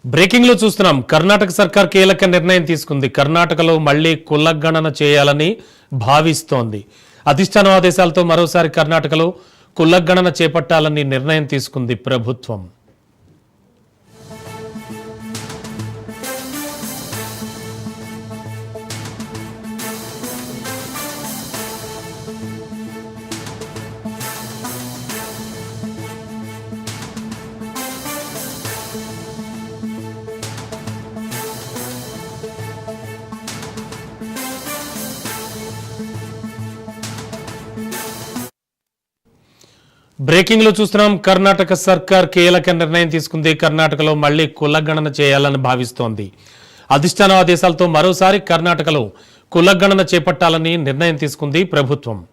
Breaking లో చూస్తున్నాం. కర్ణాటక సర్కార్ కీలక నిర్ణయం తీసుకుంది. కర్ణాటకలో మళ్లీ కులగణన చేయాలని భావిస్తోంది. అధిష్టానం ఆదేశాలతో మరోసారి కర్ణాటకలో కులగణన చేపట్టాలని నిర్ణయం తీసుకుంది ప్రభుత్వం. బ్రేకింగ్ లో చూస్తున్నాం. కర్ణాటక సర్కార్ కీలక నిర్ణయం తీసుకుంది. కర్ణాటకలో మళ్లీ కులగణన చేయాలని భావిస్తోంది. అధిష్టాన ఆదేశాలతో మరోసారి కర్ణాటకలో కులగణన చేపట్టాలని నిర్ణయం తీసుకుంది ప్రభుత్వం.